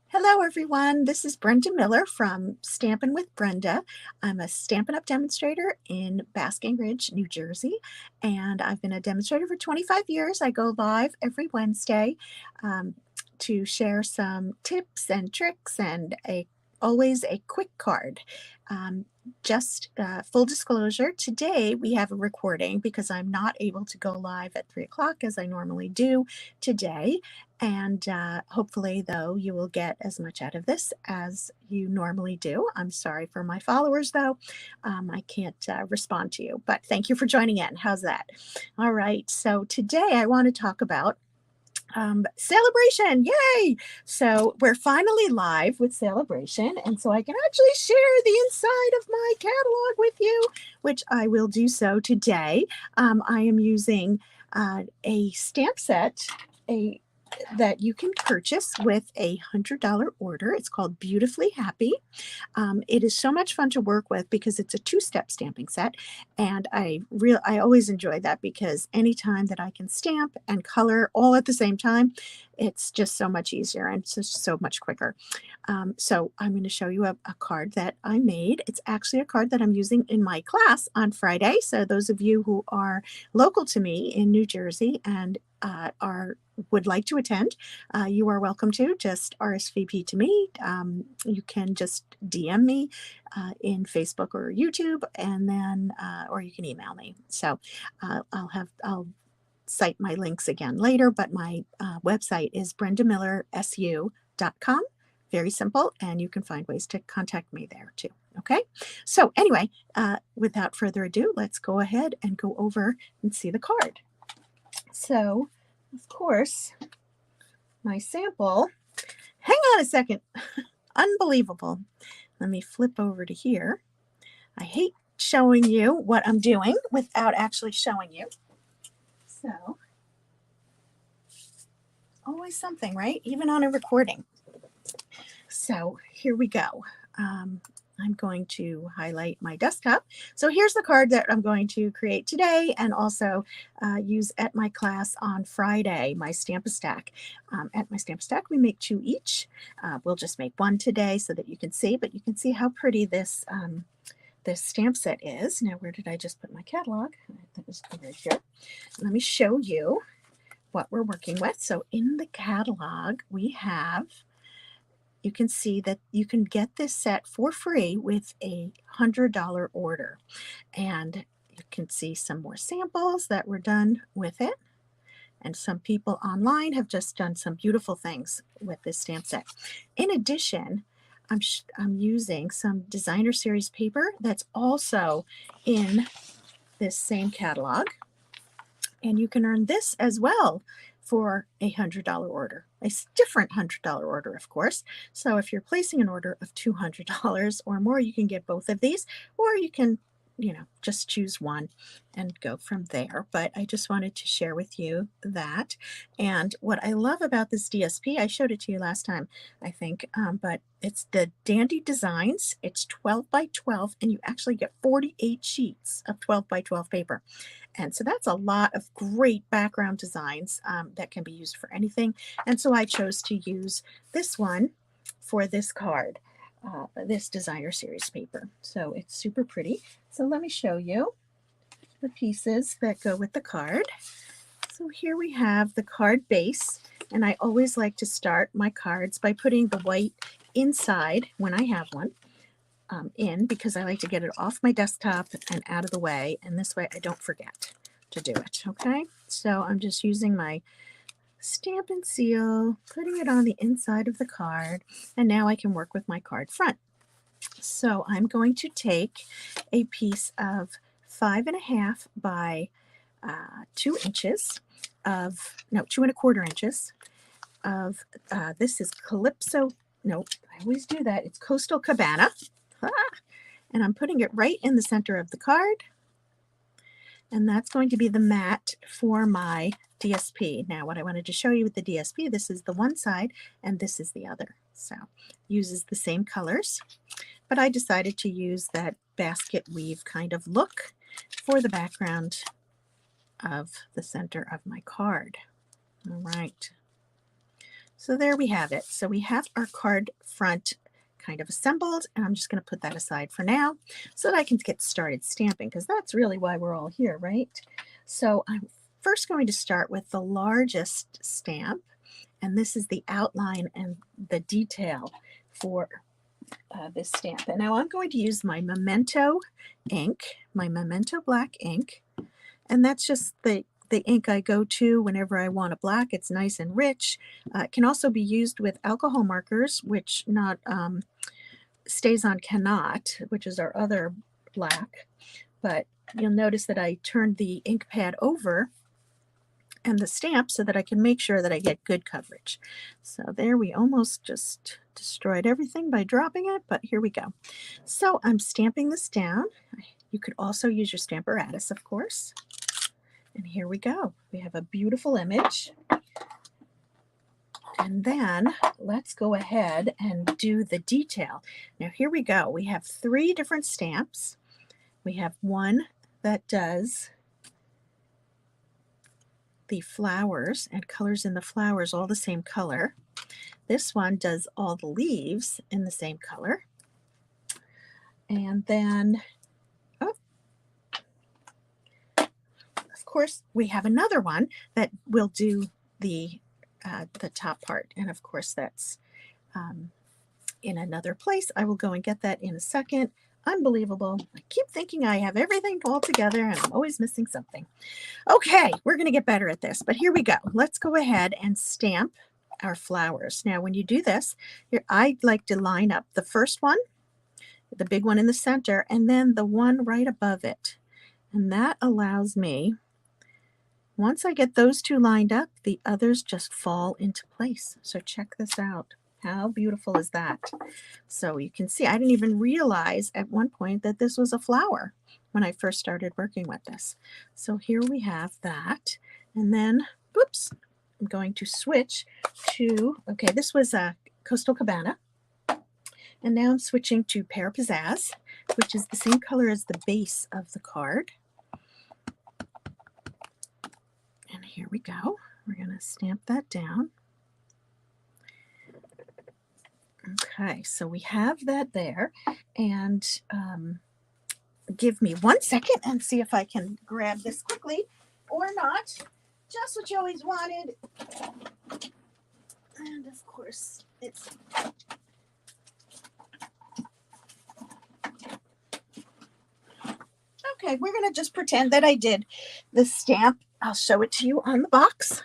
Hello, everyone. This is Brenda Miller from Stampin' with Brenda. I'm a Stampin' Up! Demonstrator in Basking Ridge, New Jersey, and I've been a demonstrator for 25 years. I go live every Wednesday um, to share some tips and tricks and always a quick card. Um, just full disclosure, today we have a recording because I'm not able to go live at 3 o'clock as I normally do today. And hopefully, though, you will get as much out of this as you normally do. I'm sorry for my followers, though. I can't respond to you, but thank you for joining in. How's that? All right. So today I want to talk about celebration. Yay! So we're finally live with celebration, and so I can actually share the inside of my catalog with you, which I will do so today. I am using a stamp set, a that you can purchase with a $100 order. It's called Beautifully Happy. It is so much fun to work with because it's a two-step stamping set, and I always enjoy that because anytime that I can stamp and color all at the same time, it's just so much easier and it's just so much quicker. So I'm going to show you a card that I made. It's actually a card that I'm using in my class on Friday. So those of you who are local to me in New Jersey and would like to attend, you are welcome to just RSVP to me. You can just DM me in Facebook or YouTube, and then or you can email me. So I'll cite my links again later, but my website is brendamillersu.com. Very simple, and you can find ways to contact me there too. Okay, so anyway, without further ado, let's go ahead and go over and see the card. So, of course, my sample, hang on a second, unbelievable. Let me flip over to here. I hate showing you what I'm doing without actually showing you. So, always something, right? Even on a recording. So here we go. I'm going to highlight my desktop. So here's the card that I'm going to create today and also use at my class on Friday, my Stamp-A-Stack. At my Stamp-A-Stack, we make 2 each. We'll just make 1 today so that you can see, but you can see how pretty this stamp set is. Now, where did I just put my catalog? That was right here. Let me show you what we're working with. So in the catalog, we have, you can see that you can get this set for free with a $100 order. And you can see some more samples that were done with it. And some people online have just done some beautiful things with this stamp set. In addition, I'm using some designer series paper that's also in this same catalog. And you can earn this as well for a $100 order, a different $100 order, of course. So if you're placing an order of $200 or more, you can get both of these, or you can, just choose one and go from there. But I just wanted to share with you that. And what I love about this DSP, I showed it to you last time, I think, but it's the Dandy Designs. It's 12 by 12, and you actually get 48 sheets of 12 by 12 paper. And so that's a lot of great background designs that can be used for anything. And so I chose to use this one for this card, this designer series paper. So it's super pretty. So let me show you the pieces that go with the card. So here we have the card base. And I always like to start my cards by putting the white inside when I have one. In because I like to get it off my desktop and out of the way, and this way I don't forget to do it. Okay, so I'm just using my stamp and seal, putting it on the inside of the card, and now I can work with my card front. So I'm going to take a piece of 5.5 by 2 inches of 2.25 inches of this is Calypso. Nope, I always do that. It's Coastal Cabana. And I'm putting it right in the center of the card. And that's going to be the mat for my DSP. Now, what I wanted to show you with the DSP, this is the one side and this is the other. So uses the same colors, but I decided to use that basket weave kind of look for the background of the center of my card. All right. So there we have it. So we have our card front kind of assembled, and I'm just going to put that aside for now so that I can get started stamping, because that's really why we're all here, right? So I'm first going to start with the largest stamp, and this is the outline and the detail for this stamp. And now I'm going to use my Memento ink, my Memento black ink, and that's just the ink I go to whenever I want a black. It's nice and rich. It can also be used with alcohol markers, which not StazOn cannot, which is our other black. But you'll notice that I turned the ink pad over and the stamp so that I can make sure that I get good coverage. So there, we almost just destroyed everything by dropping it, but here we go. So I'm stamping this down. You could also use your Stamparatus, of course. And here we go. We have a beautiful image. And then let's go ahead and do the detail. Now here we go. We have 3 different stamps. We have one that does the flowers and colors in the flowers all the same color. This one does all the leaves in the same color. And then, of course, we have another one that will do the top part. And of course, that's in another place. I will go and get that in a second. Unbelievable. I keep thinking I have everything all together and I'm always missing something. Okay, we're going to get better at this, but here we go. Let's go ahead and stamp our flowers. Now, when you do this, I like to line up the first one, the big one in the center, and then the one right above it. And that allows me, once I get those 2 lined up, the others just fall into place. So check this out. How beautiful is that? So you can see, I didn't even realize at one point that this was a flower when I first started working with this. So here we have that. And then, oops, I'm going to switch to, okay, this was a Coastal Cabana. And now I'm switching to Pear Pizzazz, which is the same color as the base of the card. And here we go. We're going to stamp that down. Okay, so we have that there, and give me 1 second and see if I can grab this quickly or not. Just what you always wanted. And of course, it's okay. We're going to just pretend that I did the stamp. I'll show it to you on the box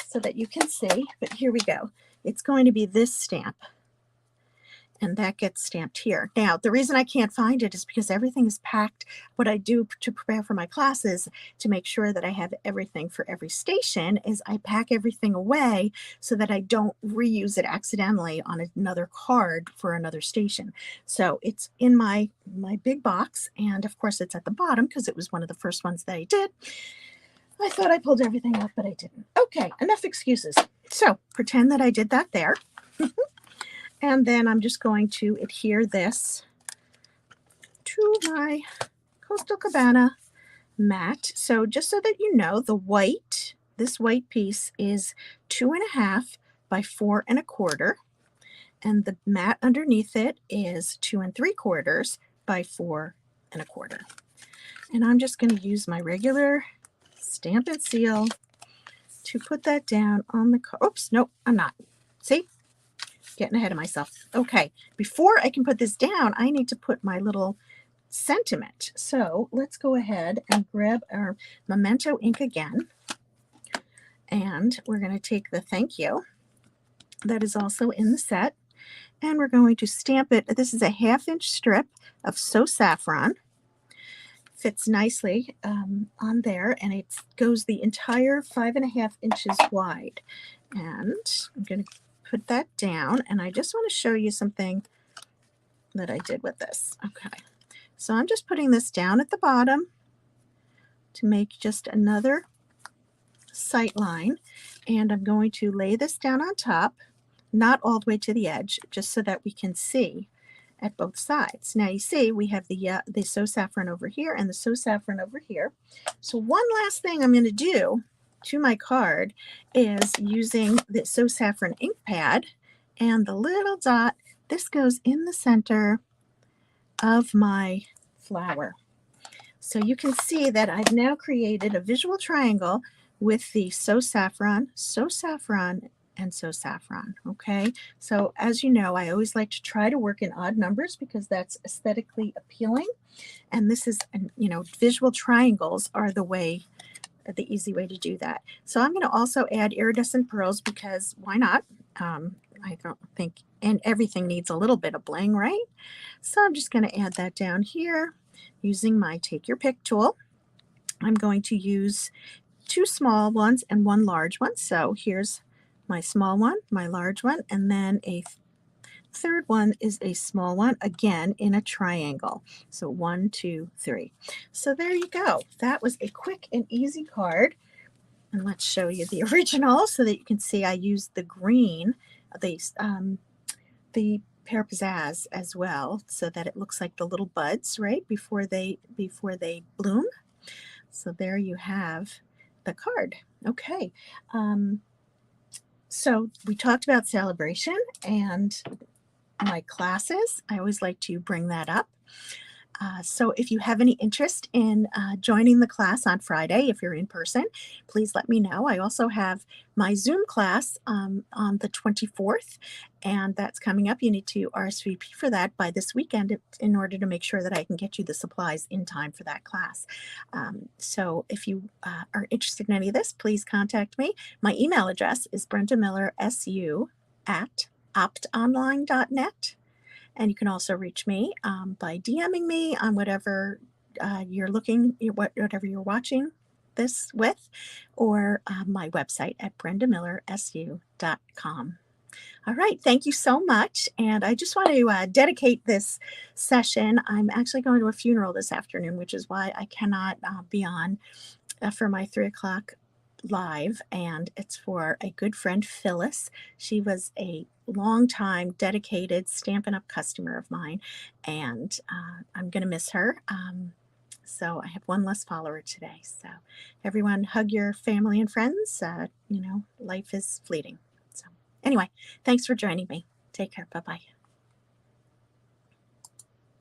so that you can see, but here we go. It's going to be this stamp, and that gets stamped here. Now, the reason I can't find it is because everything is packed. What I do to prepare for my classes to make sure that I have everything for every station is I pack everything away so that I don't reuse it accidentally on another card for another station. So it's in my big box, and of course it's at the bottom because it was one of the first ones that I did. I thought I pulled everything up, but I didn't. Okay, enough excuses. So pretend that I did that there. And then I'm just going to adhere this to my Coastal Cabana mat. So just so that you know, the white, this white piece is 2.5 by 4 1/4. And the mat underneath it is 2 3/4 by 4 1/4. And I'm just going to use my regular Stamp and Seal to put that down on the card. Oops, nope, I'm not. See? Getting ahead of myself. Okay, before I can put this down, I need to put my little sentiment. So let's go ahead and grab our Memento ink again. And we're going to take the thank you that is also in the set. And we're going to stamp it. This is a 1/2 inch strip of So Saffron. Fits nicely on there, and it goes the entire 5.5 inches wide. And I'm going to put that down, and I just want to show you something that I did with this. Okay, so I'm just putting this down at the bottom to make just another sight line, and I'm going to lay this down on top, not all the way to the edge, just so that we can see at both sides. Now you see we have the So Saffron over here and the So Saffron over here. So one last thing I'm going to do to my card is using the So Saffron ink pad, and the little dot, this goes in the center of my flower. So you can see that I've now created a visual triangle with the So Saffron, and So Saffron. Okay, so as you know, I always like to try to work in odd numbers because that's aesthetically appealing. And this is, you know, visual triangles are the easy way to do that. So I'm going to also add iridescent pearls because why not? I don't think, and everything needs a little bit of bling, right? So I'm just going to add that down here using my Take Your Pick tool. I'm going to use 2 small ones and 1 large one. So here's my small one, my large one, and then a third one is a small one, again in a triangle. So 1, 2, 3. So there you go. That was a quick and easy card. And let's show you the original so that you can see I used the green, the pear pizzazz as well, so that it looks like the little buds right before they bloom. So there you have the card. Okay. So we talked about celebration and my classes. I always like to bring that up. So if you have any interest in joining the class on Friday, if you're in person, please let me know. I also have my Zoom class on the 24th, and that's coming up. You need to RSVP for that by this weekend in order to make sure that I can get you the supplies in time for that class. So if you are interested in any of this, please contact me. My email address is brentamillersu@optonline.net. And you can also reach me by DMing me on whatever whatever you're watching this with, or my website at brentamillersu.com. All right, thank you so much. And I just want to dedicate this session. I'm actually going to a funeral this afternoon, which is why I cannot be on for my 3 o'clock live, and it's for a good friend, Phyllis. She was a long time dedicated Stampin' Up! Customer of mine, and I'm going to miss her. So I have one less follower today. So everyone hug your family and friends. You know, life is fleeting. So anyway, thanks for joining me. Take care. Bye-bye.